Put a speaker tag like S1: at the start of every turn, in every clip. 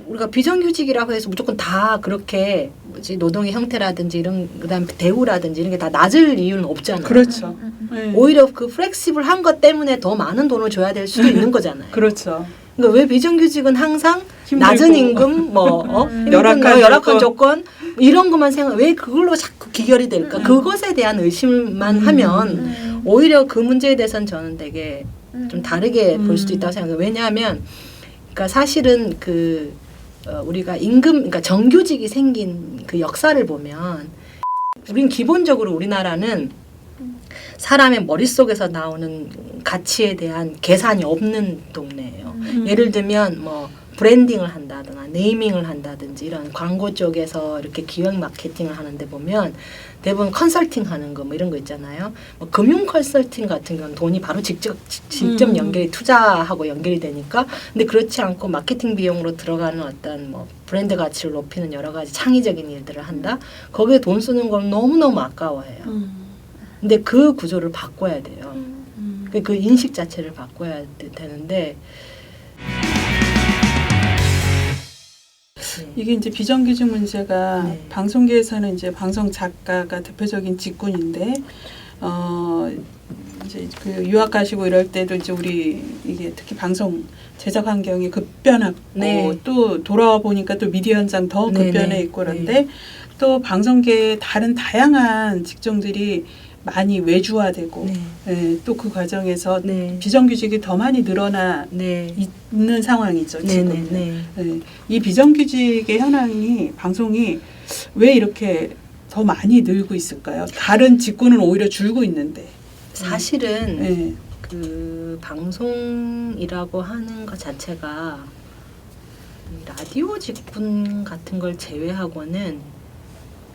S1: 우리가 비정규직이라고 해서 무조건 다 그렇게 뭐지 노동의 형태라든지 이런 그다음 대우라든지 이런 게 다 낮을 이유는 없잖아요.
S2: 그렇죠. 네.
S1: 오히려 그 플렉시블한 것 때문에 더 많은 돈을 줘야 될 수도 있는 거잖아요.
S2: 그렇죠.
S1: 그러니까 왜 비정규직은 항상
S2: 힘들고.
S1: 낮은 임금, 열악한 조건 이런 것만 생각. 왜 그걸로 자꾸 기결이 될까? 그것에 대한 의심만 하면 오히려 그 문제에 대해서는 저는 되게 좀 다르게 볼 수도 있다고 생각해요. 왜냐하면, 그러니까 사실은 우리가 그러니까 정규직이 생긴 그 역사를 보면, 우린 기본적으로 우리나라는 사람의 머릿속에서 나오는 가치에 대한 계산이 없는 동네예요. 예를 들면 뭐 브랜딩을 한다거나 네이밍을 한다든지 이런 광고 쪽에서 이렇게 기획 마케팅을 하는데 보면 대부분 컨설팅 하는 거 뭐 이런 거 있잖아요. 뭐 금융 컨설팅 같은 경우는 돈이 바로 직접 연결이 투자하고 연결이 되니까. 근데 그렇지 않고 마케팅 비용으로 들어가는 어떤 뭐 브랜드 가치를 높이는 여러 가지 창의적인 일들을 한다. 거기에 돈 쓰는 건 너무너무 아까워해요. 근데 그 구조를 바꿔야 돼요. 그 인식 자체를 바꿔야 되는데
S2: 이게 이제 비정규직 문제가
S1: 네.
S2: 방송계에서는 이제 방송 작가가 대표적인 직군인데 이제 그 유학 가시고 이럴 때도 이제 우리 이게 특히 방송 제작 환경이 급변하고
S1: 네.
S2: 또 돌아와 보니까 또 미디어 현장 더
S1: 네,
S2: 급변해
S1: 네.
S2: 있고 그런데
S1: 네.
S2: 또 방송계의 다른 다양한 직종들이 많이 외주화되고
S1: 네.
S2: 또 그 과정에서
S1: 네.
S2: 비정규직이 더 많이 늘어나
S1: 네.
S2: 있는 상황이죠.
S1: 네.
S2: 지금.
S1: 네.
S2: 네. 이 비정규직의 현황이 방송이 왜 이렇게 더 많이 늘고 있을까요? 다른 직군은 오히려 줄고 있는데.
S1: 사실은
S2: 네.
S1: 그 방송이라고 하는 것 자체가 라디오 직군 같은 걸 제외하고는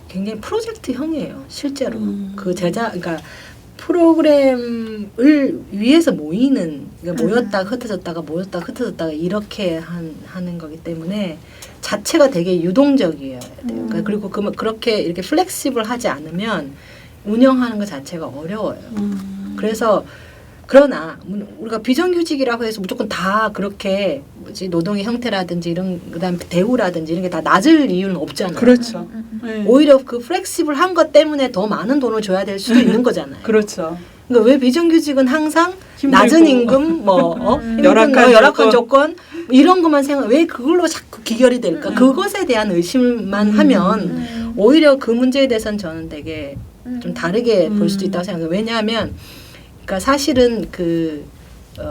S1: 굉장히 프로젝트형이에요. 실제로 그 그러니까 프로그램을 위해서 모이는, 그러니까 모였다가 흩어졌다가 이렇게 하는 거기 때문에 자체가 되게 유동적이어야 돼요. 그러니까 그리고 그렇게 이렇게 플렉시블하지 않으면 운영하는 것 자체가 어려워요. 그래서 그러나 우리가 비정규직이라고 해서 무조건 다 그렇게 뭐지 노동의 형태라든지 이런 그다음 대우라든지 이런 게 다 낮을 이유는 없잖아요.
S2: 그렇죠. 네.
S1: 오히려 그 플렉시블한 것 때문에 더 많은 돈을 줘야 될 수도 있는 거잖아요.
S2: 그렇죠.
S1: 그러니까 왜 비정규직은 항상
S2: 힘들고.
S1: 낮은 임금, 열악한 조건 이런 것만 생각. 왜 그걸로 자꾸 기결이 될까? 그것에 대한 의심만 하면 오히려 그 문제에 대해서는 저는 되게 좀 다르게 볼 수도 있다고 생각해요. 왜냐하면, 그러니까 사실은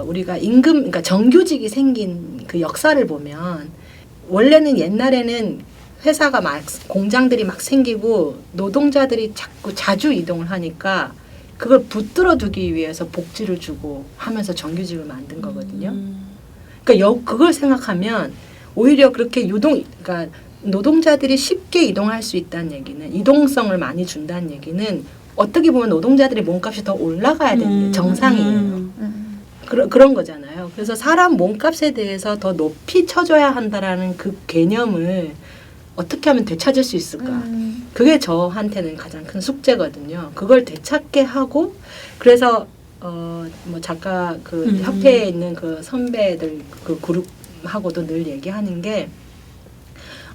S1: 우리가 그러니까 정규직이 생긴 그 역사를 보면 원래는 옛날에는 회사가 공장들이 막 생기고 노동자들이 자주 이동을 하니까 그걸 붙들어 두기 위해서 복지를 주고 하면서 정규직을 만든 거거든요. 그러니까 그걸 생각하면 오히려 그렇게 그러니까 노동자들이 쉽게 이동할 수 있다는 얘기는, 이동성을 많이 준다는 얘기는 어떻게 보면 노동자들의 몸값이 더 올라가야 되는 게 정상이에요. 그런 거잖아요. 그래서 사람 몸값에 대해서 더 높이 쳐줘야 한다라는 그 개념을 어떻게 하면 되찾을 수 있을까? 그게 저한테는 가장 큰 숙제거든요. 그걸 되찾게 하고, 그래서 뭐 작가 협회에 있는 그 선배들 그 그룹하고도 늘 얘기하는 게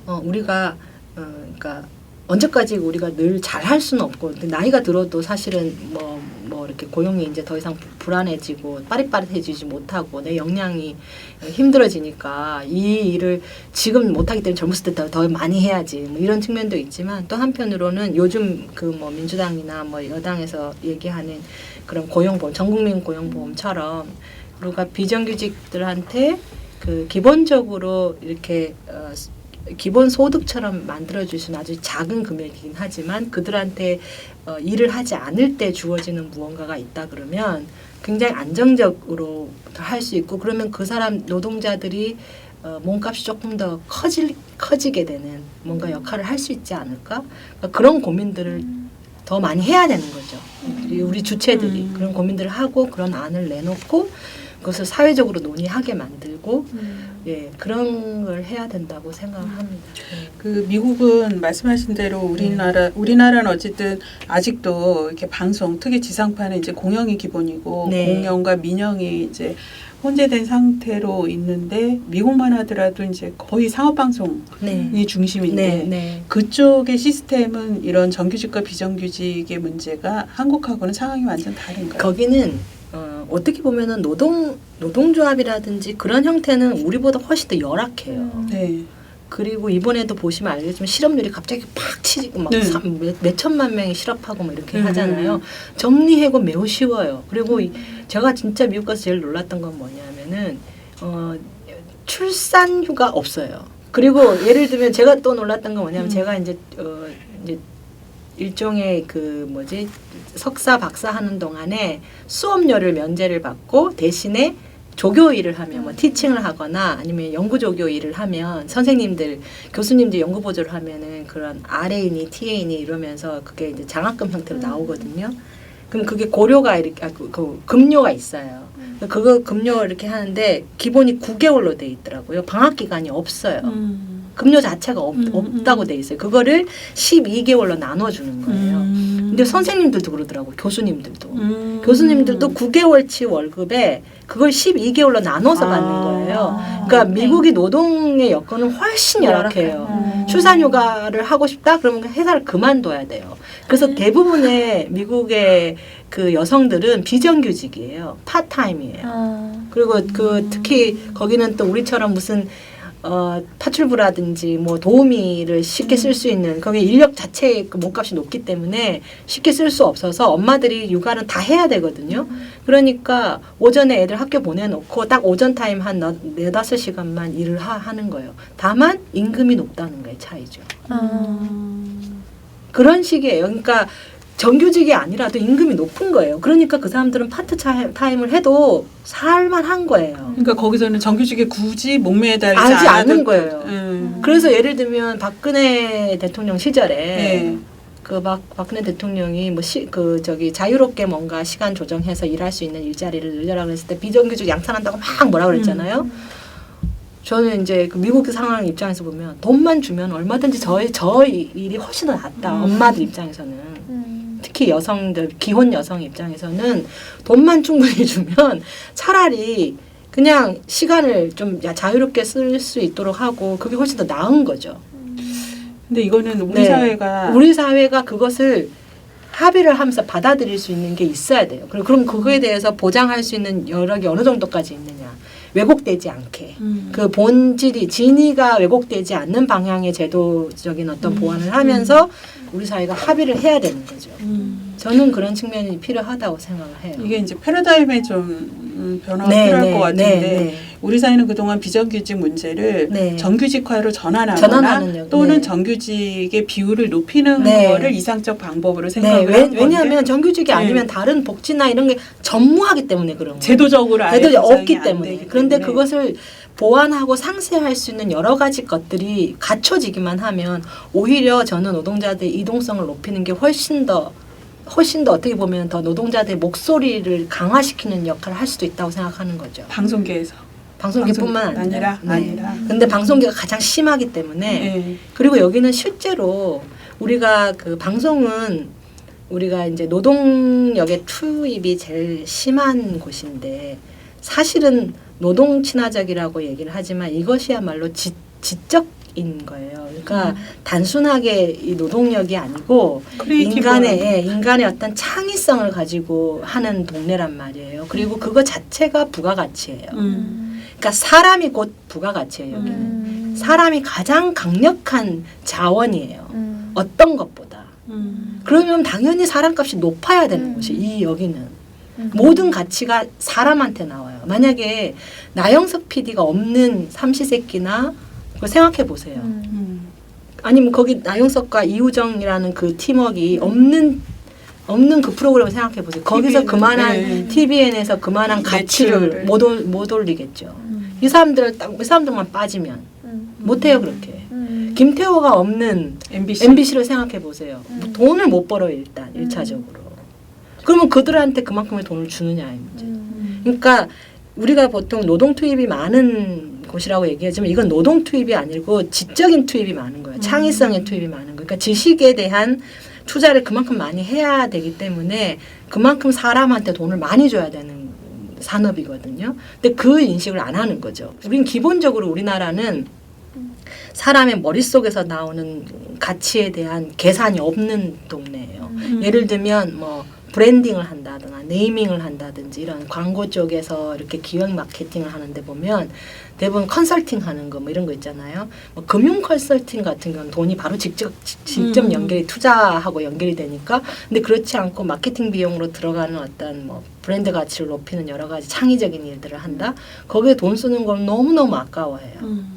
S1: 우리가 그러니까 언제까지 우리가 늘 잘할 수는 없고, 나이가 들어도 사실은 뭐 이렇게 고용이 이제 더 이상 불안해지고 빠릿빠릿해지지 못하고 내 역량이 힘들어지니까 이 일을 지금 못하기 때문에 젊었을 때 더 많이 해야지 뭐 이런 측면도 있지만, 또 한편으로는 요즘 뭐 민주당이나 뭐 여당에서 얘기하는 그런 고용보험, 전국민 고용보험처럼 우리가 비정규직들한테 기본적으로 이렇게 기본 소득처럼 만들어줄 수는 아주 작은 금액이긴 하지만 그들한테 일을 하지 않을 때 주어지는 무언가가 있다 그러면 굉장히 안정적으로 할 수 있고, 그러면 그 사람 노동자들이 몸값이 조금 더 커지게 되는 뭔가 역할을 할 수 있지 않을까? 그러니까 그런 고민들을 더 많이 해야 되는 거죠. 우리 주체들이 그런 고민들을 하고 그런 안을 내놓고 그것을 사회적으로 논의하게 만들고 그런 걸 해야 된다고 생각합니다.
S2: 그 미국은 말씀하신 대로 우리나라는 어쨌든 아직도 이렇게 방송, 특히 지상파는 이제 공영이 기본이고
S1: 네.
S2: 공영과 민영이 이제 혼재된 상태로 있는데 미국만 하더라도 이제 거의 상업 방송이
S1: 네.
S2: 중심인데
S1: 네, 네.
S2: 그쪽의 시스템은 이런 정규직과 비정규직의 문제가 한국하고는 상황이 완전 다른가요?
S1: 거기는 어떻게 보면은 노동조합이라든지 그런 형태는 우리보다 훨씬 더 열악해요.
S2: 네.
S1: 그리고 이번에도 보시면 알겠지만 실업률이 갑자기 팍 치고 막
S2: 네.
S1: 몇 천만 명이 실업하고 뭐 이렇게 하잖아요. 정리해고 매우 쉬워요. 그리고 제가 진짜 미국 가서 제일 놀랐던 건 뭐냐면은 출산휴가 없어요. 그리고 예를 들면 제가 또 놀랐던 건 뭐냐면 제가 이제 일종의 그 뭐지 석사 박사 하는 동안에 수업료를 면제를 받고 대신에 조교 일을 하면 뭐 티칭을 하거나 아니면 연구 조교 일을 하면 선생님들 교수님들 연구 보조를 하면은 그런 RA니 TA니 이러면서 그게 이제 장학금 형태로 나오거든요. 그럼 그게 고료가 이렇게 그 급료가 있어요. 그거 급료 이렇게 하는데 기본이 9개월로 돼 있더라고요. 방학 기간이 없어요. 급료 자체가 없다고 돼 있어요. 그거를 12개월로 나눠주는 거예요. 근데 선생님들도 그러더라고요. 교수님들도. 교수님들도 9개월치 월급에 그걸 12개월로 나눠서 받는 거예요. 그러니까 미국이 노동의 여건은 훨씬 열악해요. 출산휴가를 하고 싶다? 그러면 회사를 그만둬야 돼요. 그래서 대부분의 미국의 그 여성들은 비정규직이에요. 파타임이에요. 그리고 그 특히 거기는 또 우리처럼 무슨 파출부라든지 뭐 도우미를 쉽게 쓸 수 있는 거기 인력 자체의 그 몸값이 높기 때문에 쉽게 쓸 수 없어서 엄마들이 육아는 다 해야 되거든요. 그러니까 오전에 애들 학교 보내놓고 딱 오전 타임 한 4-5시간만 일을 하는 거예요. 다만 임금이 높다는 거예요. 차이죠. 그런 식이에요. 그러니까 정규직이 아니라도 임금이 높은 거예요. 그러니까 그 사람들은 파트타임을 해도 살만한 거예요.
S2: 그러니까 거기서는 정규직에 굳이 목매달지
S1: 알지 않는 거예요.
S2: 음.
S1: 그래서 예를 들면 박근혜 대통령 시절에
S2: 네.
S1: 그 박근혜 대통령이 뭐 자유롭게 뭔가 시간 조정해서 일할 수 있는 일자리를 늘려라 그랬을 때 비정규직 양산한다고 막 뭐라 그랬잖아요. 저는 이제 그 미국 상황 입장에서 보면 돈만 주면 얼마든지 저 일이 훨씬 더 낫다. 엄마들 입장에서는. 특히 여성들, 기혼 여성 입장에서는 돈만 충분히 주면 차라리 그냥 시간을 좀 자유롭게 쓸 수 있도록 하고 그게 훨씬 더 나은 거죠.
S2: 근데 이거는
S1: 우리 사회가 그것을 합의를 하면서 받아들일 수 있는 게 있어야 돼요. 그럼 그거에 대해서 보장할 수 있는 여력이 어느 정도까지 있느냐. 왜곡되지 않게. 그 본질이 진위가 왜곡되지 않는 방향의 제도적인 어떤 보완을 하면서 우리 사회가 합의를 해야 되는 거죠. 저는 그런 측면이 필요하다고 생각을 해요.
S2: 이게 이제 패러다임의 좀 변화가 필요할 것 같은데 우리 사회는 그동안 비정규직 문제를 정규직화로 전환하거나 또는 정규직의 비율을 높이는 거를 이상적 방법으로 생각을 한
S1: 왜냐하면 정규직이 아니면 다른 복지나 이런 게 전무하기 때문에 그런 거예요.
S2: 제도적으로
S1: 없기 때문에. 그런데 그것을 보완하고 상쇄할 수 있는 여러 가지 것들이 갖춰지기만 하면 오히려 저는 노동자들의 이동성을 높이는 게 훨씬 더 어떻게 보면 더 노동자들의 목소리를 강화시키는 역할을 할 수도 있다고 생각하는 거죠.
S2: 방송계에서.
S1: 방송계뿐만
S2: 아니라.
S1: 근데 방송계가 가장 심하기 때문에 그리고 여기는 실제로 우리가 그 방송은 우리가 이제 노동력의 투입이 제일 심한 곳인데 사실은 노동 친화적이라고 얘기를 하지만 이것이야말로 지적인 거예요. 그러니까 단순하게 이 노동력이 아니고 인간의 어떤 창의성을 가지고 하는 동네란 말이에요. 그리고 그거 자체가 부가가치예요. 그러니까 사람이 곧 부가가치예요. 여기는 사람이 가장 강력한 자원이에요. 어떤 것보다. 그러면 당연히 사람값이 높아야 되는 것이 이 여기는. 모든 가치가 사람한테 나와요. 만약에 나영석 PD가 없는 삼시세끼나 그걸 생각해 보세요. 아니면 거기 나영석과 이우정이라는 그 팀워크가 없는 그 프로그램을 생각해 보세요. 거기서 그만한 TVN에서 그만한 가치를 못 올리겠죠. 이 사람들만 빠지면 못해요 그렇게. 김태호가 없는 MBC를 생각해 보세요. 돈을 못 벌어요 일단 1차적으로. 그러면 그들한테 그만큼의 돈을 주느냐의 문제. 그러니까 우리가 보통 노동 투입이 많은 곳이라고 얘기하지만 이건 노동 투입이 아니고 지적인 투입이 많은 거예요. 창의성의 투입이 많은 거예요. 그러니까 지식에 대한 투자를 그만큼 많이 해야 되기 때문에 그만큼 사람한테 돈을 많이 줘야 되는 산업이거든요. 근데 그 인식을 안 하는 거죠. 우리는 기본적으로 우리나라는 사람의 머릿속에서 나오는 가치에 대한 계산이 없는 동네예요. 예를 들면 뭐 브랜딩을 한다거나 네이밍을 한다든지 이런 광고 쪽에서 이렇게 기획 마케팅을 하는데 보면 대부분 컨설팅 하는 거 뭐 이런 거 있잖아요. 뭐 금융 컨설팅 같은 경우는 돈이 바로 직접 연결이 투자하고 연결이 되니까 근데 그렇지 않고 마케팅 비용으로 들어가는 어떤 뭐 브랜드 가치를 높이는 여러 가지 창의적인 일들을 한다. 거기에 돈 쓰는 건 너무너무 아까워해요.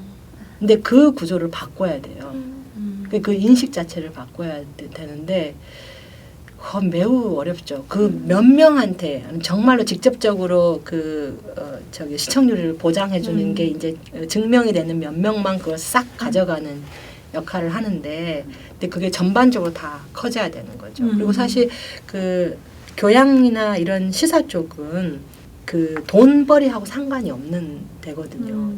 S1: 근데 그 구조를 바꿔야 돼요. 그 인식 자체를 바꿔야 되는데 매우 어렵죠. 그 몇 명한테 정말로 직접적으로 저기 시청률을 보장해 주는 게 이제 증명이 되는 몇 명만 그걸 싹 가져가는 역할을 하는데 근데 그게 전반적으로 다 커져야 되는 거죠. 그리고 사실 그 교양이나 이런 시사 쪽은 그 돈벌이하고 상관이 없는 데거든요.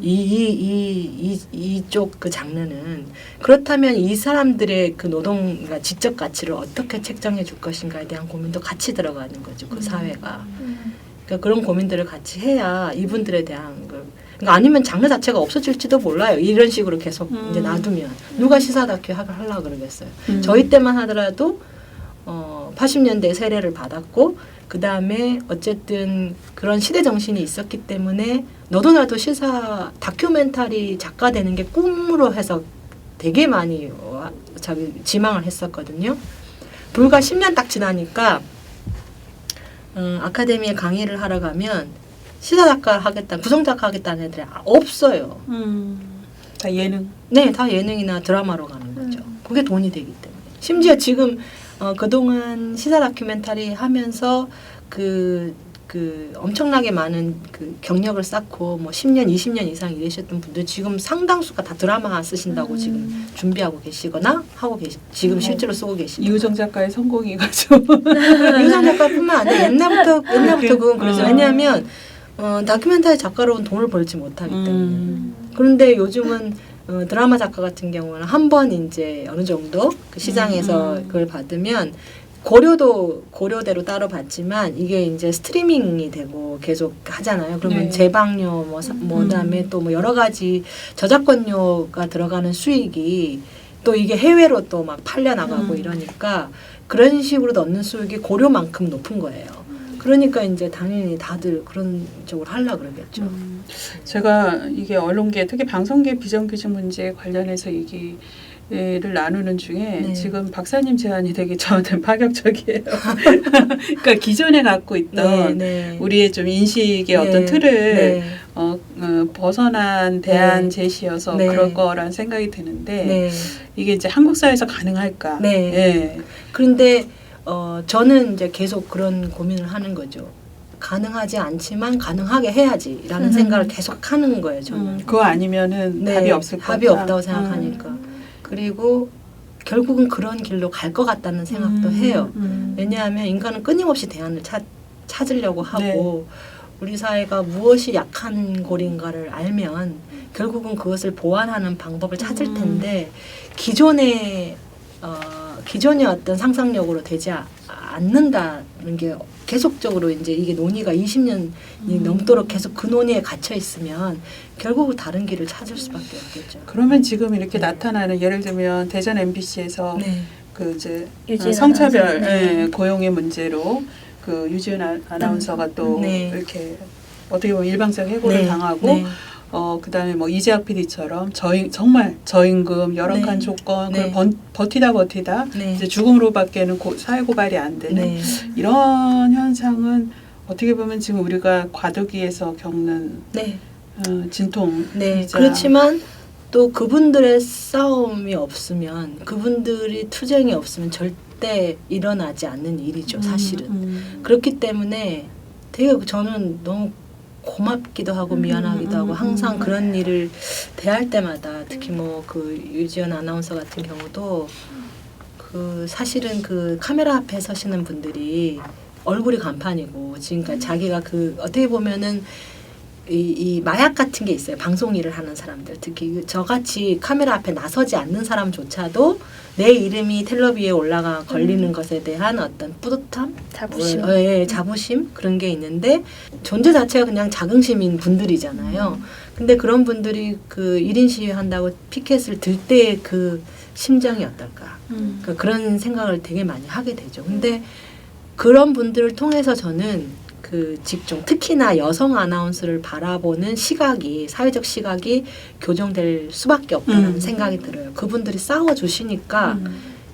S1: 이쪽 그 장르는 그렇다면 이 사람들의 그 노동과 지적 가치를 어떻게 책정해 줄 것인가에 대한 고민도 같이 들어가는 거죠. 그 사회가. 그러니까 그런 고민들을 같이 해야 이분들에 대한 걸. 그러니까 아니면 장르 자체가 없어질지도 몰라요. 이런 식으로 계속 이제 놔두면 누가 시사 다큐 하려고 그러겠어요. 저희 때만 하더라도 80년대 세례를 받았고. 그 다음에 어쨌든 그런 시대 정신이 있었기 때문에 너도 나도 시사 다큐멘터리 작가 되는 게 꿈으로 해서 되게 많이 지망을 했었거든요. 불과 10년 딱 지나니까 아카데미에 강의를 하러 가면 시사 작가 하겠다, 구성 작가 하겠다는 애들이 없어요.
S2: 다 예능?
S1: 네, 다 예능이나 드라마로 가는 거죠. 그게 돈이 되기 때문에. 심지어 지금 그동안 시사 다큐멘터리 하면서 그 엄청나게 많은 그 경력을 쌓고 뭐 10년, 20년 이상 일하셨던 분들 지금 상당수가 다 드라마 쓰신다고 지금 준비하고 계시거나 지금 실제로 쓰고 계시고.
S2: 이우정 작가의 성공이가지고.
S1: 이우정 작가뿐만 아니라 옛날부터 그건 그래서 왜냐하면 다큐멘터리 작가로는 돈을 벌지 못하기 때문에. 그런데 요즘은 드라마 작가 같은 경우는 한 번 이제 어느 정도 그 시장에서 그걸 받으면 고려대로 따로 받지만 이게 이제 스트리밍이 되고 계속 하잖아요. 그러면
S2: 네.
S1: 제방료 뭐 그다음에 또 뭐 여러 가지 저작권료가 들어가는 수익이 또 이게 해외로 또 막 팔려 나가고 이러니까 그런 식으로 넣는 수익이 고려만큼 높은 거예요. 그러니까 이제 당연히 다들 그런 쪽으로 하려고 그러겠죠.
S2: 제가 이게 언론계, 특히 방송계 비정규직 문제에 관련해서 얘기를 나누는 중에
S1: 네.
S2: 지금 박사님 제안이 되게 저한테 파격적이에요. 그러니까 기존에 갖고 있던 우리의 좀 인식의 어떤 틀을 벗어난 대안 제시여서 그럴 거란 생각이 드는데 이게 이제 한국 사회에서 가능할까?
S1: 그런데 저는 이제 계속 그런 고민을 하는 거죠. 가능하지 않지만 가능하게 해야지라는 생각을 계속 하는 거예요. 저는.
S2: 그거 아니면은 답이 없을 거다.
S1: 답이 없다고 생각하니까. 그리고 결국은 그런 길로 갈 것 같다는 생각도 해요. 왜냐하면 인간은 끊임없이 대안을 찾으려고 하고 우리 사회가 무엇이 약한 골인가를 알면 결국은 그것을 보완하는 방법을 찾을 텐데 기존의 어떤 상상력으로 되지 않는다는 게 계속적으로 이제 이게 논의가 20년이 넘도록 계속 그 논의에 gat혀 있으면 결국 다른 길을 찾을 수밖에 없겠죠.
S2: 그러면 지금 이렇게 나타나는 예를 들면 대전 MBC에서 그 이제 성차별 고용의 문제로 그 유지은 아나운서가 또 이렇게 어떻게 보면 일방적 해고를 당하고 그다음에 뭐 이재학 PD처럼 정말 저임금 열악한 조건 그걸 버티다 이제 죽음으로밖에는 사회 고발이 안 되는 이런 현상은 어떻게 보면 지금 우리가 과도기에서 겪는 진통.
S1: 그렇지만 또 그분들의 싸움이 없으면 그분들이 투쟁이 없으면 절대 일어나지 않는 일이죠. 사실은. 그렇기 때문에 되게 저는 너무 고맙기도 하고 미안하기도 하고 항상 그런 일을 대할 때마다 특히 뭐 그 유지연 아나운서 같은 경우도 그 사실은 그 카메라 앞에 서시는 분들이 얼굴이 간판이고 지금까지 자기가 그 어떻게 보면은 이 마약 같은 게 있어요. 방송 일을 하는 사람들 특히 저같이 카메라 앞에 나서지 않는 사람조차도 내 이름이 텔레비에 올라가 걸리는 것에 대한 어떤 뿌듯함,
S3: 자부심,
S1: 자부심 그런 게 있는데 존재 자체가 그냥 자긍심인 분들이잖아요. 근데 그런 분들이 그 1인 시위 한다고 피켓을 들 때 그 심정이 어떨까? 그러니까 그런 생각을 되게 많이 하게 되죠. 근데 그런 분들을 통해서 저는 그 직종, 특히나 여성 아나운서를 바라보는 시각이, 사회적 시각이 교정될 수밖에 없다는 생각이 들어요. 그분들이 싸워주시니까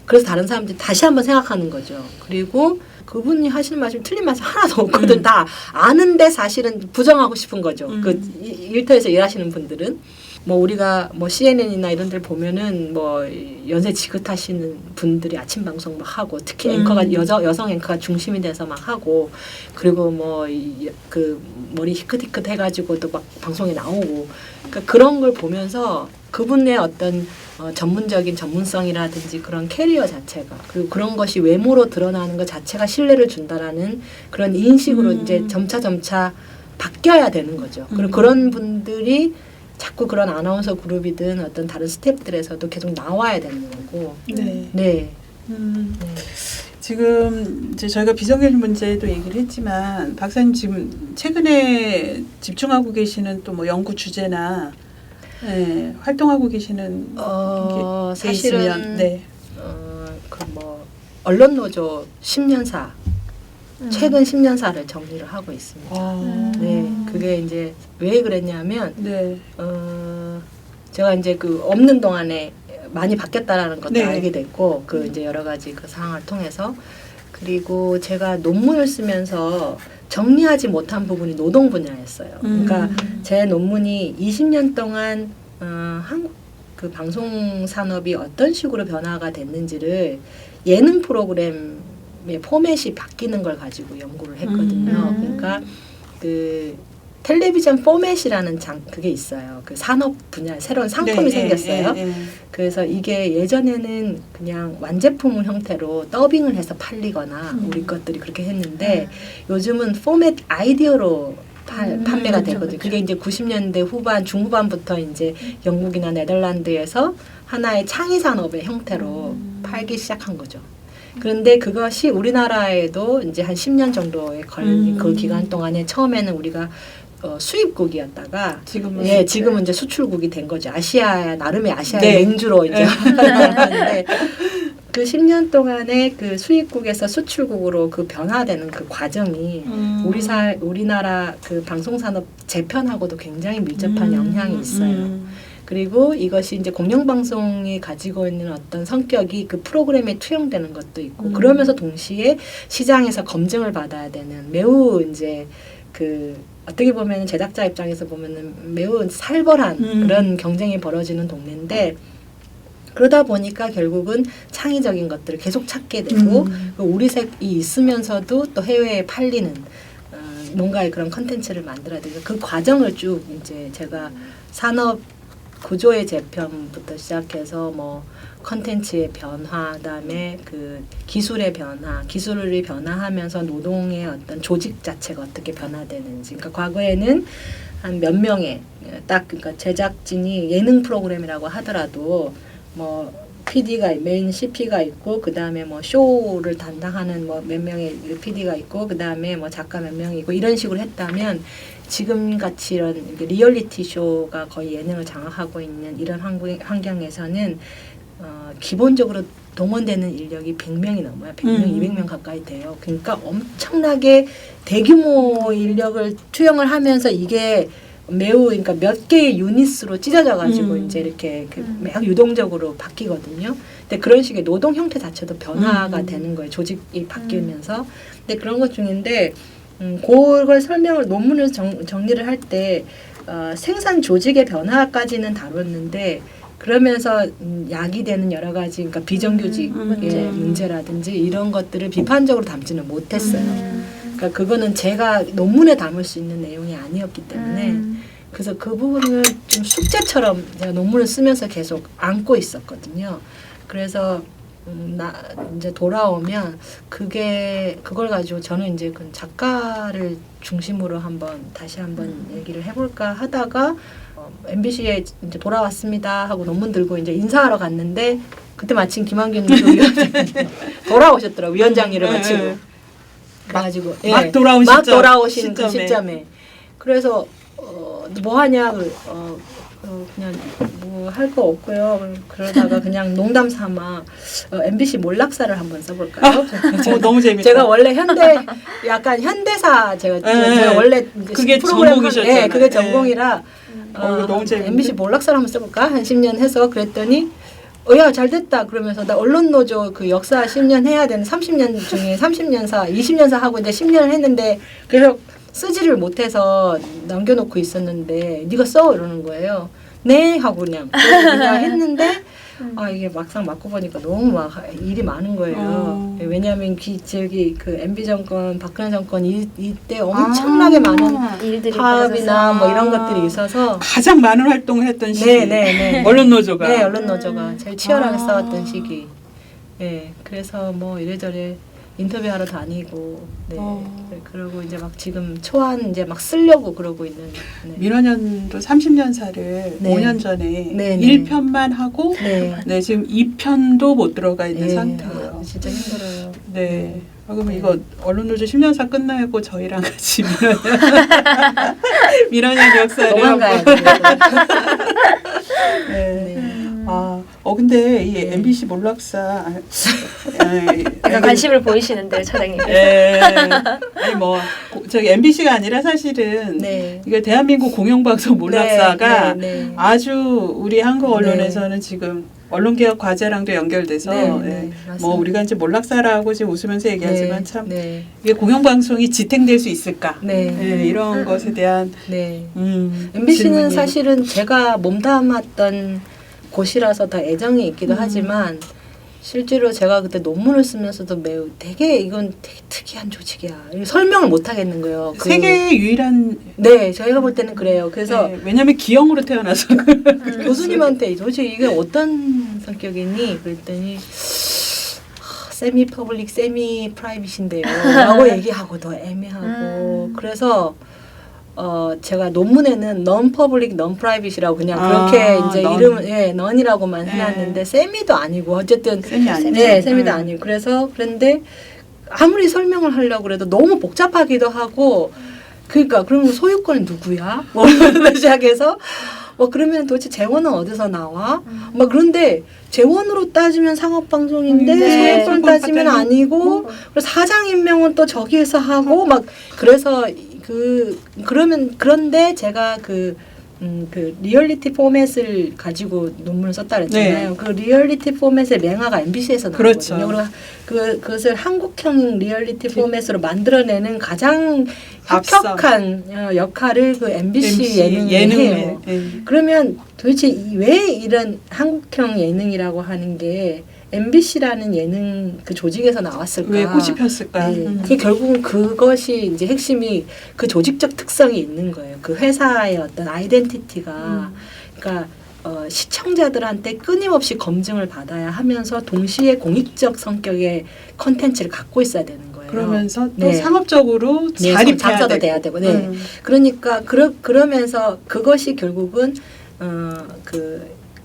S1: 그래서 다른 사람들이 다시 한번 생각하는 거죠. 그리고 그분이 하시는 말씀이 틀린 말씀 하나도 없거든. 다 아는데 사실은 부정하고 싶은 거죠. 그 일터에서 일하시는 분들은. 뭐 우리가 뭐 CNN이나 이런 데를 보면은 뭐 연세 지긋하시는 분들이 아침 방송 막 하고, 특히 앵커가 여성 앵커가 중심이 돼서 막 하고, 그리고 뭐 그 머리 희끗희끗 해가지고도 막 방송에 나오고, 그러니까 그런 걸 보면서 그분의 어떤 전문적인 전문성이라든지 그런 캐리어 자체가, 그리고 그런 것이 외모로 드러나는 것 자체가 신뢰를 준다라는 그런 인식으로 이제 점차 바뀌어야 되는 거죠. 그리고 그런 분들이 자꾸 그런 아나운서 그룹이든 어떤 다른 스태프들에서도 계속 나와야 되는 거고.
S2: 네.
S1: 네.
S2: 지금 이제 저희가 비정규직 문제도 얘기를 했지만 박사님 지금 최근에 집중하고 계시는 또 뭐 연구 주제나 활동하고 계시는 게
S1: 사실은
S2: 있으면, 네.
S1: 그 뭐 언론 노조 10년사 최근 10년사를 정리를 하고 있습니다. 네, 그게 이제 왜 그랬냐면,
S2: 네.
S1: 제가 이제 그 없는 동안에 많이 바뀌었다라는 것도
S2: 네.
S1: 알게 됐고, 그 이제 여러 가지 그 상황을 통해서, 그리고 제가 논문을 쓰면서 정리하지 못한 부분이 노동 분야였어요. 그러니까 제 논문이 20년 동안 한국 그 방송 산업이 어떤 식으로 변화가 됐는지를 예능 프로그램 포맷이 바뀌는 걸 가지고 연구를 했거든요. 그러니까 그 텔레비전 포맷이라는 그게 있어요. 그 산업 분야 새로운 상품이 생겼어요. 그래서 이게 예전에는 그냥 완제품 형태로 더빙을 해서 팔리거나 우리 것들이 그렇게 했는데 요즘은 포맷 아이디어로 판매가 되거든요. 그게 이제 90년대 후반, 중후반부터 이제 영국이나 네덜란드에서 하나의 창의 산업의 형태로 팔기 시작한 거죠. 그런데 그것이 우리나라에도 이제 한 10년 정도에 걸린 그 기간 동안에 처음에는 우리가 수입국이었다가 지금은 이제 수출국이 된 거죠. 나름의 아시아의 맹주로 이제 하는데 그 10년 동안에 그 수입국에서 수출국으로 그 변화되는 그 과정이 우리나라 그 방송산업 재편하고도 굉장히 밀접한 영향이 있어요. 그리고 이것이 이제 공영방송이 가지고 있는 어떤 성격이 그 프로그램에 투영되는 것도 있고, 그러면서 동시에 시장에서 검증을 받아야 되는 매우 이제 그 어떻게 보면 제작자 입장에서 보면은 매우 살벌한 그런 경쟁이 벌어지는 동네인데, 그러다 보니까 결국은 창의적인 것들을 계속 찾게 되고 우리색이 있으면서도 또 해외에 팔리는 뭔가의 그런 컨텐츠를 만들어야 되고, 그 과정을 쭉 이제 제가 산업 구조의 재편부터 시작해서 뭐 컨텐츠의 변화, 그다음에 그 기술의 변화, 기술이 변화하면서 노동의 어떤 조직 자체가 어떻게 변화되는지. 그러니까 과거에는 한 몇 명의 그러니까 제작진이 예능 프로그램이라고 하더라도 뭐 PD가 메인 CP가 있고, 그 다음에 뭐 쇼를 담당하는 뭐 몇 명의 PD가 있고, 그 다음에 뭐 작가 몇 명이 있고, 이런 식으로 했다면 지금 같이 이런 리얼리티 쇼가 거의 예능을 장악하고 있는 이런 환경에서는 기본적으로 동원되는 인력이 100명이 넘어요. 100명, 200명 가까이 돼요. 그러니까 엄청나게 대규모 인력을 투영을 하면서 이게 매우 그러니까 몇 개의 유닛으로 찢어져 가지고 이제 이렇게 매우 유동적으로 바뀌거든요. 근데 그런 식의 노동 형태 자체도 변화가 되는 거예요. 조직이 바뀌면서. 근데 그런 것 중인데 그걸 논문을 정리를 할 때 생산 조직의 변화까지는 다뤘는데, 그러면서 야기되는 여러 가지 그러니까 비정규직의 문제라든지 이런 것들을 비판적으로 담지는 못했어요. 그러니까 그거는 제가 논문에 담을 수 있는 내용이 아니었기 때문에 그래서 그 부분을 좀 숙제처럼 제가 논문을 쓰면서 계속 안고 있었거든요. 그래서 나 이제 돌아오면 그걸 가지고 저는 이제 그 작가를 중심으로 다시 한번 얘기를 해볼까 하다가 MBC에 이제 돌아왔습니다 하고 논문 들고 이제 인사하러 갔는데 그때 마침 김한규님도 위원장 돌아오셨더라고 위원장 일을 마치고 그래가지고
S2: 막 돌아오신
S1: 막 돌아오신 그 시점에 그래서 뭐 하냐 그냥 뭐 할 거 없고요. 그러다가 그냥 농담 삼아 MBC 몰락사를 한번 써볼까요?
S2: 너무 재밌다.
S1: 제가 원래 약간 현대사 제가 원래
S2: 그게
S1: 프로그램
S2: 전공이셨잖아요.
S1: 그게 전공이라
S2: 너무 재밌는데?
S1: MBC 몰락사를 한번 써볼까? 한 10년 해서 그랬더니 야 잘됐다 그러면서 나 언론노조 그 역사 10년 해야 되는 30년 중에 30년사 20년사 하고 이제 10년을 했는데 그래서 쓰지를 못해서 남겨놓고 있었는데 네가 써 이러는 거예요. 네 하고 그냥 했는데 이게 막상 맡고 보니까 너무 막 일이 많은 거예요. 왜냐하면 그 MB 정권, 박근혜 정권 이때 엄청나게 많은 파업이나 뭐 이런 것들이 있어서
S2: 가장 많은 활동을 했던 시기.
S1: 네.
S2: 언론노조가.
S1: 네, 언론노조가 제일 치열하게 싸웠던 시기. 네, 그래서 뭐 이래저래 인터뷰하러 다니고, 네, 그러고 이제 막 지금 초안 이제 막 쓰려고 그러고 있는. 네.
S2: 민원연도 30년사를 5년 전에 1편만 하고, 지금 2편도 못 들어가 있는 상태예요.
S1: 진짜 힘들어요.
S2: 네. 그러면 이거 언론노조 10년사 끝나고 저희랑 같이 민원연 역사를
S1: 도망가야
S2: 네. 근데 이 MBC 몰락사
S3: 약간 관심을 보이시는데 차장님.
S2: 아니 뭐 저기 MBC가 아니라 사실은 이게 대한민국 공영방송 몰락사가 아주 우리 한국 언론에서는 지금 언론개혁 과제랑도 연결돼서 뭐 우리가 이제 몰락사라고 지금 웃으면서 얘기하지만 참 이게 공영방송이 지탱될 수 있을까 이런 것에 대한
S1: MBC는 사실은 제가 몸담았던 곳이라서 더 애정이 있기도 하지만 실제로 제가 그때 논문을 쓰면서도 이건 되게 특이한 조직이야. 설명을 못 하겠는 거예요.
S2: 세계 유일한
S1: 저희가 볼 때는 그래요. 그래서
S2: 왜냐하면 기형으로 태어나서
S1: 교수님한테 도대체 이게 어떤 성격이니? 그랬더니 세미 퍼블릭, 세미 프라이빗인데요. 라고 얘기하고 더 애매하고 그래서 제가 논문에는 non public, non private이라고 그냥 그렇게 이제 이름을 non이라고만 해놨는데 세미도 아니고 어쨌든 세미도 아니고 그런데 아무리 설명을 하려고 해도 너무 복잡하기도 하고 그러니까 그러면 소유권은 누구야? 뭐 시작해서 그러면 도대체 재원은 어디서 나와? 막 그런데 재원으로 따지면 상업방송인데 소유권 따지면 아니고 그리고 사장 임명은 또 저기에서 하고 막 그래서 그런데 제가 그 리얼리티 포맷을 가지고 논문을 썼다 그랬잖아요. 그 리얼리티 포맷의 맹화가 MBC에서 나왔거든요. 그리고 그것을 한국형 리얼리티 포맷으로 만들어내는 가장 혁혁한 역할을 그 MBC 예능이 해요. 그러면 도대체 왜 이런 한국형 예능이라고 하는 게 MBC라는 예능 그 조직에서 나왔을까?
S2: 왜 꽃이 폈을까?
S1: 그게 결국은 그것이 이제 핵심이 그 조직적 특성이 있는 거예요. 그 회사의 어떤 아이덴티티가 그러니까 시청자들한테 끊임없이 검증을 받아야 하면서 동시에 공익적 성격의 컨텐츠를 갖고 있어야 되는 거예요.
S2: 그러면서 또 상업적으로
S1: 장사도 돼야 되고. 그러니까 그러면서 그것이 결국은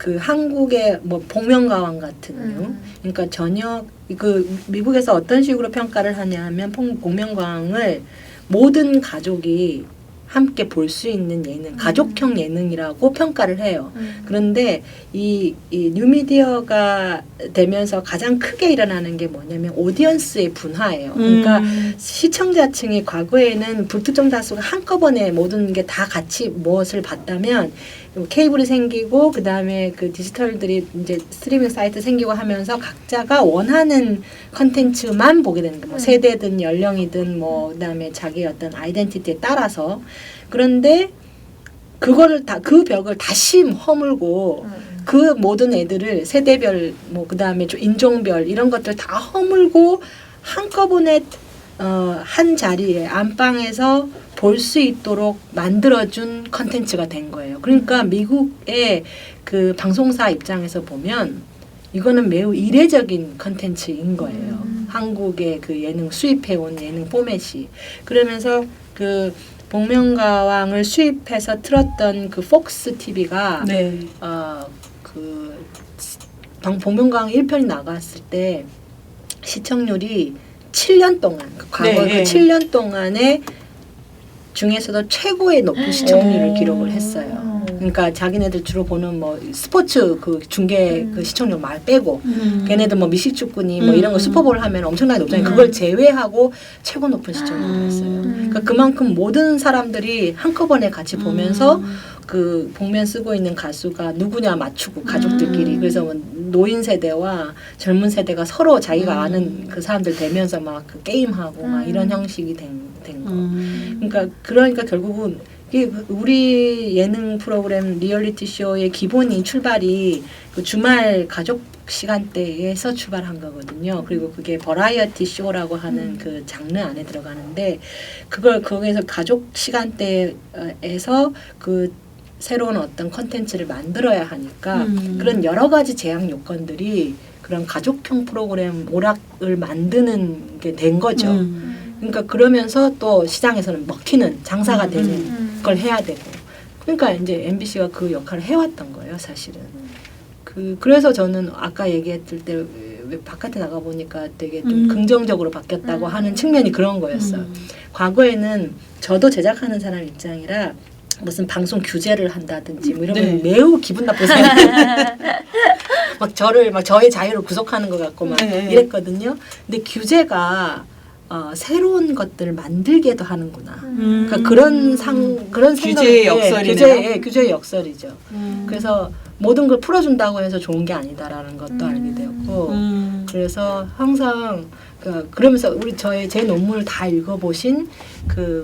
S1: 그 한국의 뭐 복면가왕 같은 그러니까 전혀 그 미국에서 어떤 식으로 평가를 하냐 하면 복면가왕을 모든 가족이 함께 볼 수 있는 예능, 가족형 예능이라고 평가를 해요. 그런데 이 뉴미디어가 되면서 가장 크게 일어나는 게 뭐냐면 오디언스의 분화예요. 그러니까 시청자층이 과거에는 불특정 다수가 한꺼번에 모든 게 다 같이 무엇을 봤다면 케이블이 생기고 그다음에 그 디지털들이 이제 스트리밍 사이트 생기고 하면서 각자가 원하는 컨텐츠만 보게 되는 거예요. 뭐 세대든 연령이든 뭐 그다음에 자기 어떤 아이덴티티에 따라서. 그런데 그거를 그 벽을 다시 허물고 그 모든 애들을 세대별 뭐 그다음에 좀 인종별 이런 것들 다 허물고 한꺼번에 한 자리에 안방에서 볼 수 있도록 만들어준 컨텐츠가 된 거예요. 그러니까 미국의 그 방송사 입장에서 보면 이거는 매우 이례적인 컨텐츠인 거예요. 한국의 그 예능 수입해온 예능 포맷이. 그러면서 그 복면가왕을 수입해서 틀었던 그 폭스 TV가 복면가왕 1편이 나갔을 때 시청률이 7년 동안 과거 그 7년 동안에 중에서도 최고의 높은 시청률을 기록을 했어요. 그러니까 자기네들 주로 보는 뭐 스포츠 그 중계 그 시청률 말 빼고 걔네들 뭐 미식축구니 뭐 이런 거 슈퍼볼 하면 엄청나게 높잖아요. 그걸 제외하고 최고 높은 시청률을 했어요. 그러니까 그만큼 모든 사람들이 한꺼번에 같이 보면서 그 복면 쓰고 있는 가수가 누구냐 맞추고 가족들끼리 그래서 뭐 노인 세대와 젊은 세대가 서로 자기가 아는 그 사람들 되면서 막 그 게임하고 막 이런 형식이 된 거. 그러니까 결국은 이게 우리 예능 프로그램 리얼리티 쇼의 기본이 출발이 그 주말 가족 시간대에서 출발한 거거든요. 그리고 그게 버라이어티 쇼라고 하는 그 장르 안에 들어가는데 그걸 거기에서 가족 시간대에서 그 새로운 어떤 컨텐츠를 만들어야 하니까 그런 여러 가지 제약 요건들이 그런 가족형 프로그램 오락을 만드는 게 된 거죠. 그러니까 그러면서 또 시장에서는 먹히는 장사가 되는 걸 해야 되고 그러니까 이제 MBC가 그 역할을 해왔던 거예요, 사실은. 그래서 저는 아까 얘기했을 때 왜 바깥에 나가 보니까 되게 좀 긍정적으로 바뀌었다고 하는 측면이 그런 거였어요. 과거에는 저도 제작하는 사람 입장이라 무슨 방송 규제를 한다든지 뭐 이러면 매우 기분 나쁜 생각. 막 저의 자유를 구속하는 것 같고 막 이랬거든요. 근데 규제가 새로운 것들을 만들게도 하는구나. 그러니까 그런
S2: 규제의 역설이네요.
S1: 규제의 역설이죠. 그래서 모든 걸 풀어준다고 해서 좋은 게 아니다라는 것도 알게 되었고, 그래서 항상 그러면서 제 논문을 다 읽어보신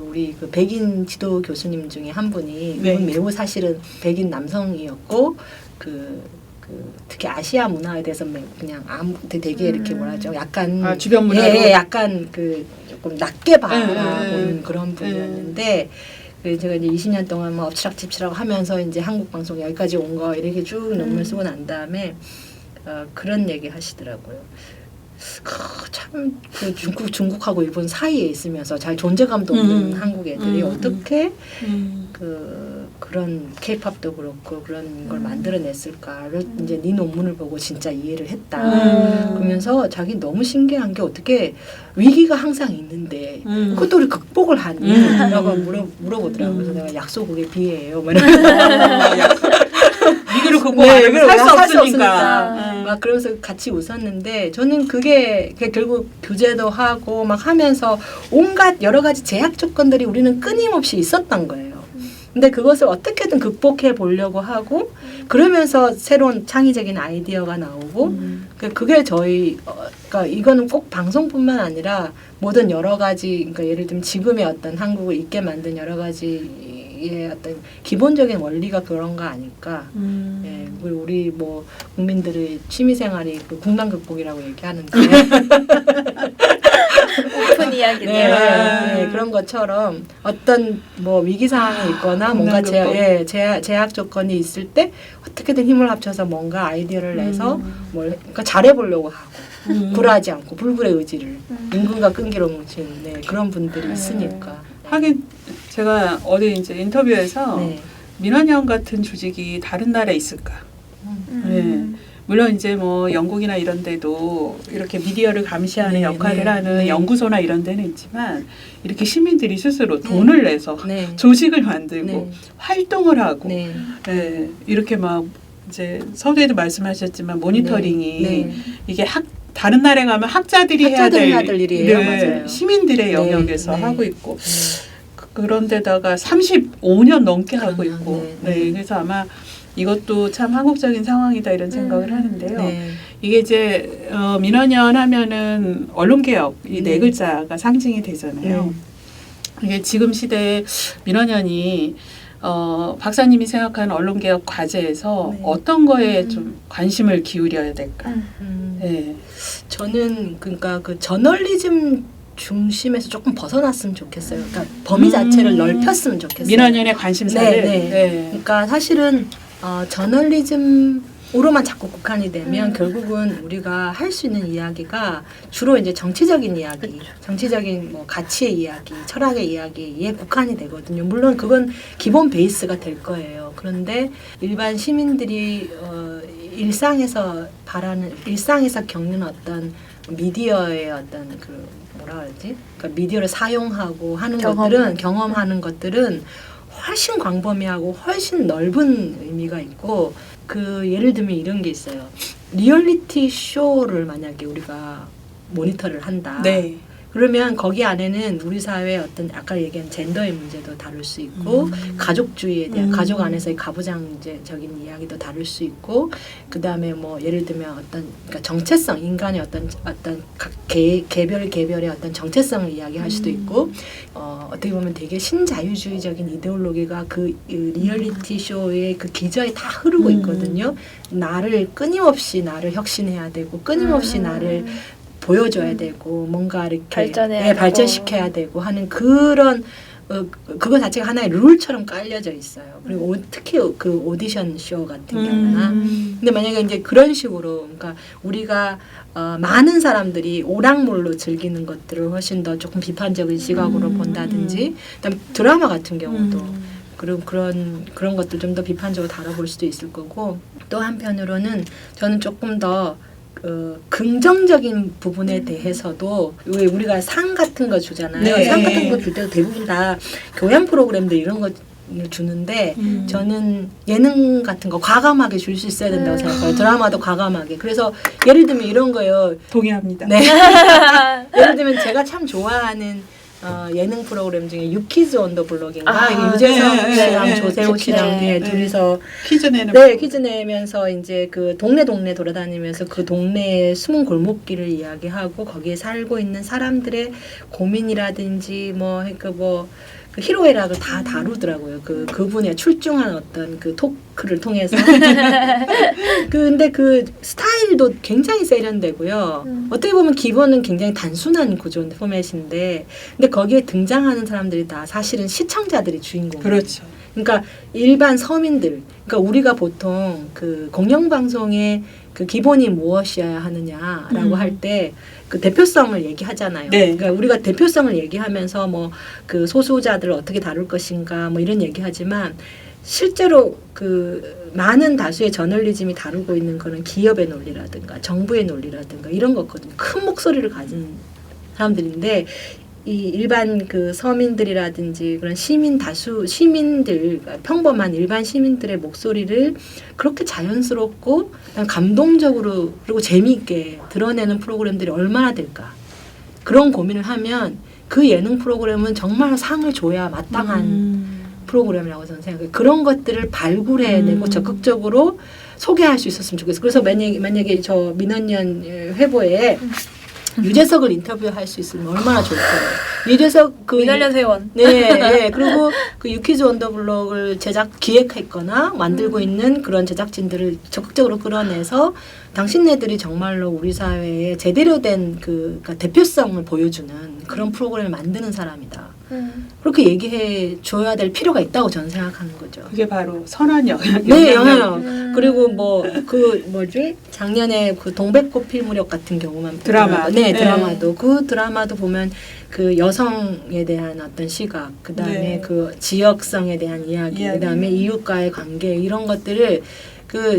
S1: 우리 백인 지도 교수님 중에 한 분이 이분 매우 사실은 백인 남성이었고 특히 아시아 문화에 대해서 그냥 되게 이렇게 뭐라죠? 약간
S2: 주변 문화로
S1: 약간 조금 낮게 바라보는 그런 분이었는데 제가 이제 20년 동안 뭐 엎치락뒤치락 하면서 이제 한국 방송 여기까지 온 거 이렇게 쭉 논문 쓰고 난 다음에 그런 얘기 하시더라고요. 참 중국하고 일본 사이에 있으면서 잘 존재감도 없는 한국 애들이 어떻게 그런 케이팝도 그렇고 그런 걸 만들어냈을까를 이제 네 논문을 보고 진짜 이해를 했다. 그러면서 자기 너무 신기한 게 어떻게 위기가 항상 있는데 그것도 우리 극복을 하니? 라고 물어보더라고요. 그래서 내가 약속 그게 비애예요.
S2: 위기를 극복하려면 살 수 없으니까.
S1: 막 그러면서 같이 웃었는데 저는 그게 결국 규제도 하고 막 하면서 온갖 여러 가지 제약 조건들이 우리는 끊임없이 있었던 거예요. 근데 그것을 어떻게든 극복해 보려고 하고 그러면서 새로운 창의적인 아이디어가 나오고 그게 그러니까 이거는 꼭 방송뿐만 아니라 모든 여러 가지 그러니까 예를 들면 지금의 어떤 한국을 있게 만든 여러 가지의 어떤 기본적인 원리가 그런 거 아닐까. 예, 우리 뭐 국민들의 취미생활이 국난 극복이라고 얘기하는데
S3: 오픈 이야기네요.
S1: 네, 그런 것처럼 어떤 뭐 위기 상황이 있거나 뭔가 제약 조건이 있을 때 어떻게든 힘을 합쳐서 뭔가 아이디어를 내서 그러니까 잘해보려고 하고 굴하지 않고 불굴의 의지를 임금과 끈기로 뭉친 그런 분들이 있으니까.
S2: 하긴 제가 어디 이제 인터뷰에서 민원연 같은 조직이 다른 나라에 있을까? 물론 이제 뭐 영국이나 이런 데도 이렇게 미디어를 감시하는 역할을 하는 연구소나 이런 데는 있지만 이렇게 시민들이 스스로 돈을 내서 조직을 만들고 활동을 하고 이렇게 막 이제 서두에도 말씀하셨지만 모니터링이 이게 다른 나라에 가면 학자들이 해야 될 일을 시민들의 영역에서 하고 있고 그런데다가 35년 넘게 하고 있고 그래서 아마 이것도 참 한국적인 상황이다 이런 생각을 하는데요. 이게 이제 민원연 하면은 언론개혁 이 네 글자가 상징이 되잖아요. 이게 지금 시대에 민원연이 박사님이 생각하는 언론개혁 과제에서 어떤 거에 좀 관심을 기울여야 될까?
S1: 저는 그러니까 그 저널리즘 중심에서 조금 벗어났으면 좋겠어요. 그러니까 범위 자체를 넓혔으면 좋겠어요.
S2: 민원연의 관심사를.
S1: 그러니까 사실은 저널리즘으로만 자꾸 국한이 되면 결국은 우리가 할 수 있는 이야기가 주로 이제 정치적인 이야기, 정치적인 뭐 가치의 이야기, 철학의 이야기에 국한이 되거든요. 물론 그건 기본 베이스가 될 거예요. 그런데 일반 시민들이 일상에서 겪는 어떤 미디어의 어떤 그 뭐라 그러지? 그러니까 미디어를 사용하고 하는 경험하는 것들은 훨씬 광범위하고 훨씬 넓은 의미가 있고 그 예를 들면 이런 게 있어요. 리얼리티 쇼를 만약에 우리가 모니터를 한다.
S2: 네.
S1: 그러면 거기 안에는 우리 사회의 어떤 아까 얘기한 젠더의 문제도 다룰 수 있고 가족주의에 대한 가족 안에서의 가부장제적인 이야기도 다룰 수 있고 그다음에 뭐 예를 들면 어떤 그러니까 정체성 인간의 어떤 각 개별의 어떤 정체성을 이야기할 수도 있고 어떻게 보면 되게 신자유주의적인 이데올로기가 그 리얼리티 쇼의 그 기저에 다 흐르고 있거든요. 끊임없이 나를 혁신해야 되고 끊임없이 나를 보여줘야 되고 뭔가 이렇게 발전시켜야 되고 하는 그런 그거 자체가 하나의 룰처럼 깔려져 있어요. 그리고 특히 그 오디션 쇼 같은 경우나 근데 만약에 이제 그런 식으로 그러니까 우리가 많은 사람들이 오락물로 즐기는 것들을 훨씬 더 조금 비판적인 시각으로 본다든지 그다음 드라마 같은 경우도 그런 것들 좀 더 비판적으로 다뤄볼 수도 있을 거고 또 한편으로는 저는 조금 더 긍정적인 부분에 대해서도 왜 우리가 상 같은 거 주잖아요.
S2: 네.
S1: 상 같은 거 줄 때도 대부분 다 교양 프로그램들 이런 거 주는데 저는 예능 같은 거 과감하게 줄 수 있어야 된다고 생각해요. 드라마도 과감하게. 그래서 예를 들면 이런 거요.
S2: 동의합니다.
S1: 네. 예를 들면 제가 참 좋아하는 예능 프로그램 중에 유키즈 온 더 블록인가 이게 유재석 씨랑 조세호 씨랑 둘이서 퀴즈 내면서 이제 그 동네 돌아다니면서 그 동네의 숨은 골목길을 이야기하고 거기에 살고 있는 사람들의 고민이라든지 그 희로애락을 다 다루더라고요. 그분의 출중한 어떤 그 토크를 통해서. 근데 그 스타일도 굉장히 세련되고요. 어떻게 보면 기본은 굉장히 단순한 구조 포맷인데, 근데 거기에 등장하는 사람들이 다 사실은 시청자들이 주인공이에요.
S2: 그렇죠.
S1: 그러니까 일반 서민들, 그러니까 우리가 보통 그 공영방송의 그 기본이 무엇이어야 하느냐라고 할 때 그 대표성을 얘기하잖아요.
S2: 네.
S1: 그러니까 우리가 대표성을 얘기하면서 뭐 그 소수자들을 어떻게 다룰 것인가 뭐 이런 얘기하지만 실제로 그 많은 다수의 저널리즘이 다루고 있는 거는 기업의 논리라든가 정부의 논리라든가 이런 거거든요. 큰 목소리를 가진 사람들인데 이 일반 그 서민들이라든지 그런 시민들 평범한 일반 시민들의 목소리를 그렇게 자연스럽고 감동적으로 그리고 재미있게 드러내는 프로그램들이 얼마나 될까 그런 고민을 하면 그 예능 프로그램은 정말 상을 줘야 마땅한 프로그램이라고 저는 생각해요. 그런 것들을 발굴해내고 적극적으로 소개할 수 있었으면 좋겠어요. 그래서 만약에 저 민원연 회보에 유재석을 인터뷰할 수 있으면 얼마나 좋을까요? 유재석
S3: 민원연 회원.
S1: 네. 그리고 그 유키즈 원더블럭을 기획했거나 만들고 있는 그런 제작진들을 적극적으로 끌어내서 당신네들이 정말로 우리 사회에 제대로 된 그러니까 대표성을 보여주는 그런 프로그램을 만드는 사람이다. 그렇게 얘기해 줘야 될 필요가 있다고 저는 생각하는 거죠.
S2: 그게 바로 선한 영향력.
S1: 네, 영향력. 그리고 작년에 그 동백꽃 필무렵 같은 경우만
S2: 드라마.
S1: 네, 드라마도 그 드라마도 보면 그 여성에 대한 어떤 시각, 그다음에 그 지역성에 대한 이야기, 그다음에 이웃과의 관계 이런 것들을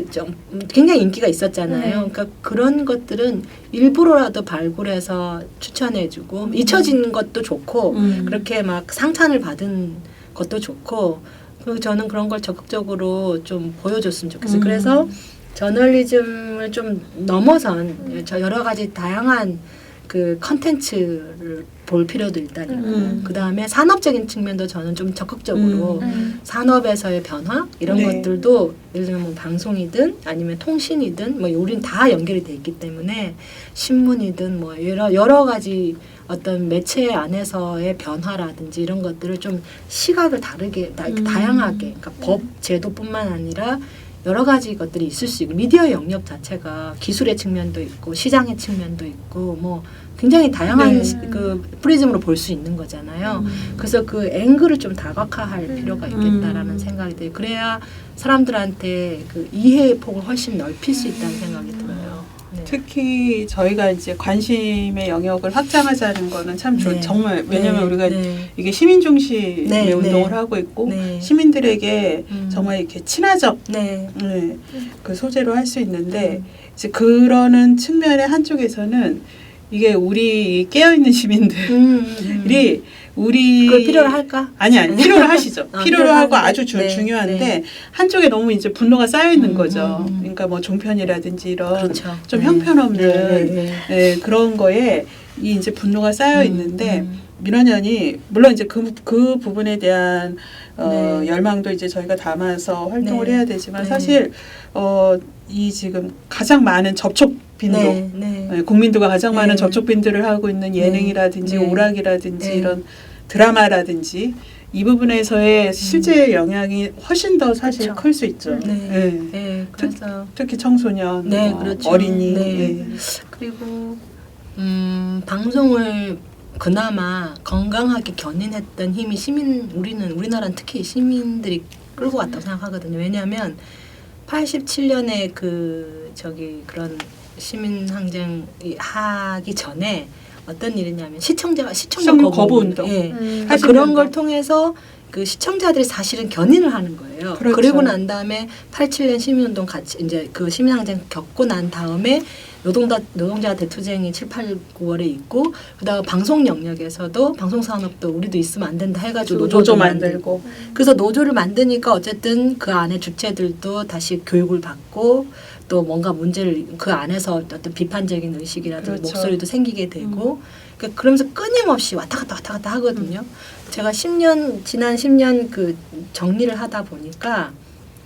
S1: 좀 굉장히 인기가 있었잖아요. 그러니까 그런 것들은 일부러라도 발굴해서 추천해주고 잊혀진 것도 좋고 그렇게 막 상찬을 받은 것도 좋고 그리고 저는 그런 걸 적극적으로 좀 보여줬으면 좋겠어요. 그래서 저널리즘을 좀 넘어선 여러 가지 다양한 그 컨텐츠를 볼 필요도 일단 있고 그 다음에 산업적인 측면도 저는 좀 적극적으로 산업에서의 변화 이런 것들도 예를 들면 뭐 방송이든 아니면 통신이든 뭐 우린 다 연결이 돼 있기 때문에 신문이든 뭐 여러 가지 어떤 매체 안에서의 변화라든지 이런 것들을 좀 시각을 다르게 다양하게 그러니까 법 제도뿐만 아니라 여러 가지 것들이 있을 수 있고 미디어 영역 자체가 기술의 측면도 있고 시장의 측면도 있고 뭐 굉장히 다양한 그 프리즘으로 볼 수 있는 거잖아요. 그래서 그 앵글을 좀 다각화할 필요가 있겠다라는 생각이 들어요. 그래야 사람들한테 그 이해의 폭을 훨씬 넓힐 수 있다는 생각이 들어요. 네.
S2: 특히 저희가 이제 관심의 영역을 확장하자는 거는 참
S1: 네.
S2: 정말 왜냐하면
S1: 네.
S2: 우리가
S1: 네.
S2: 이게 시민 중심의
S1: 네.
S2: 운동을
S1: 네.
S2: 하고 있고
S1: 네.
S2: 시민들에게 정말 이렇게 친화적
S1: 네.
S2: 그 소재로 할 수 있는데 이제 그러는 측면의 한쪽에서는 이게 우리 깨어있는 시민들이 우리
S1: 그걸 필요로 할까?
S2: 아니 필요로 하시죠. 필요로 하고 아주
S1: 네,
S2: 중요한데
S1: 네.
S2: 한쪽에 너무 이제 분노가 쌓여 있는 거죠. 그러니까 뭐 종편이라든지 이런
S1: 그렇죠.
S2: 좀
S1: 네.
S2: 형편없는 네, 그런 거에 이 이제 분노가 쌓여 있는데 민원연이 물론 이제 그 부분에 대한
S1: 네.
S2: 열망도 이제 저희가 담아서 활동을
S1: 네.
S2: 해야 되지만
S1: 네.
S2: 사실 이 지금 가장 많은 접촉 빈도
S1: 네.
S2: 국민들과 가장 많은
S1: 네.
S2: 접촉 빈도를 하고 있는 예능이라든지
S1: 네.
S2: 오락이라든지
S1: 네.
S2: 이런 드라마라든지 이 부분에서의 실제 영향이 훨씬 더 사실
S3: 그렇죠.
S2: 클 수 있죠.
S1: 네. 네. 그래서
S2: 특히 청소년,
S1: 네, 그렇죠.
S2: 어린이.
S1: 네. 그리고 방송을 그나마 건강하게 견인했던 힘이 우리나라는 특히 시민들이 끌고 왔다고 생각하거든요. 왜냐하면 87년에 그런 시민 항쟁이 하기 전에 어떤 일이냐면 시청자
S2: 거부 운동.
S1: 예.
S3: 음.
S1: 그런 걸 통해서 그 시청자들이 사실은 견인을 하는 거예요.
S2: 그렇죠.
S1: 그리고 난 다음에 87년 시민운동 같이 이제 그 시민항쟁 겪고 난 다음에 노동자 대투쟁이 7, 8, 9월에 있고 그다음 방송 영역에서도 방송 산업도 우리도 있으면 안 된다 해가지고
S2: 노조 만들고.
S1: 그래서 노조를 만드니까 어쨌든 그 안에 주체들도 다시 교육을 받고 또 뭔가 문제를 그 안에서 어떤 비판적인 의식이라든지
S2: 그렇죠.
S1: 목소리도 생기게 되고 그러면서 끊임없이 왔다 갔다 하거든요. 제가 지난 10년 그 정리를 하다 보니까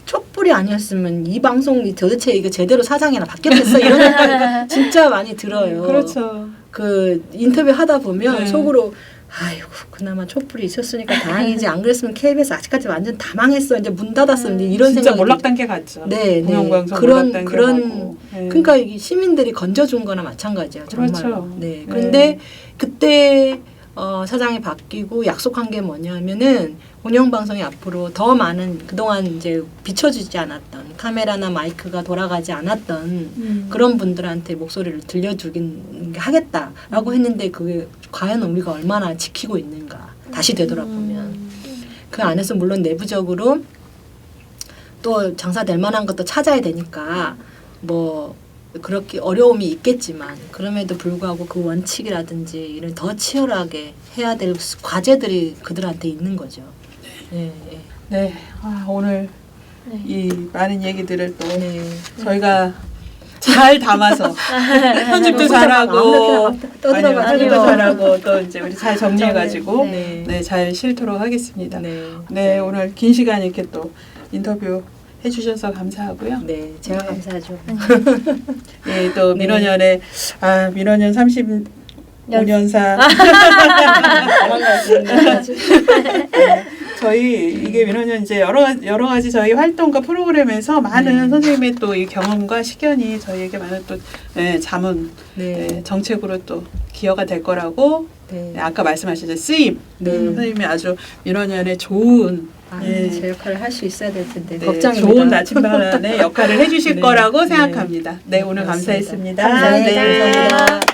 S1: 촛불이 아니었으면 이 방송이 도대체 이거 제대로 사장이나 바뀌었겠어 이런 생각이 진짜 많이 들어요.
S2: 그렇죠.
S1: 그 인터뷰 하다 보면
S2: 네.
S1: 속으로 아이고 그나마 촛불이 있었으니까 다행이지 안 그랬으면 KBS 아직까지 완전 다 망했어 이제 문 닫았어 이런
S2: 진짜
S1: 생각이
S2: 몰락단계 같죠.
S1: 네,
S2: 공영방송
S1: 그런
S2: 몰락단계라고. 네.
S1: 그러니까 이 시민들이 건져준 거나 마찬가지예요. 정말.
S2: 그렇죠.
S1: 네. 그런데 그때 사장이 바뀌고 약속한 게 뭐냐면은 공영방송이 앞으로 더 많은 그동안 이제 비춰주지 않았던 카메라나 마이크가 돌아가지 않았던 그런 분들한테 목소리를 들려주긴 하겠다라고 했는데 그게 과연 우리가 얼마나 지키고 있는가 다시 되돌아보면 그 안에서 물론 내부적으로 또 장사될 만한 것도 찾아야 되니까 뭐 그렇게 어려움이 있겠지만 그럼에도 불구하고 그 원칙이라든지 이를 더 치열하게 해야 될 과제들이 그들한테 있는 거죠. 네.
S2: 네. 오늘
S3: 네.
S2: 이 많은 얘기들을 또
S1: 네.
S2: 저희가 잘 담아서 편집도 잘하고 편집도 잘하고 또 이제 우리 잘 정리해가지고
S1: 네.
S2: 잘 실도록 하겠습니다.
S1: 네.
S2: 네, 오늘 긴 시간 이렇게 또 인터뷰 해주셔서 감사하고요.
S1: 네, 제가 감사하죠.
S2: 네, 또 민원연의 민원연 35년사 저희 이게 민원연 이제 여러 가지 저희 활동과 프로그램에서 많은 선생님의 또 이 경험과 식견이 저희에게 많은 또 자문 정책으로 또 기여가 될 거라고 아까 말씀하셨죠 쓰임 선생님이 아주 민원연의 좋은
S1: 제 역할을 할 수 있어야 될 텐데
S2: 걱정입니다. 좋은 나침반의 역할을 해주실 거라고 생각합니다. 네, 오늘 감사했습니다.
S1: 감사합니다.
S2: 네.
S1: 감사합니다.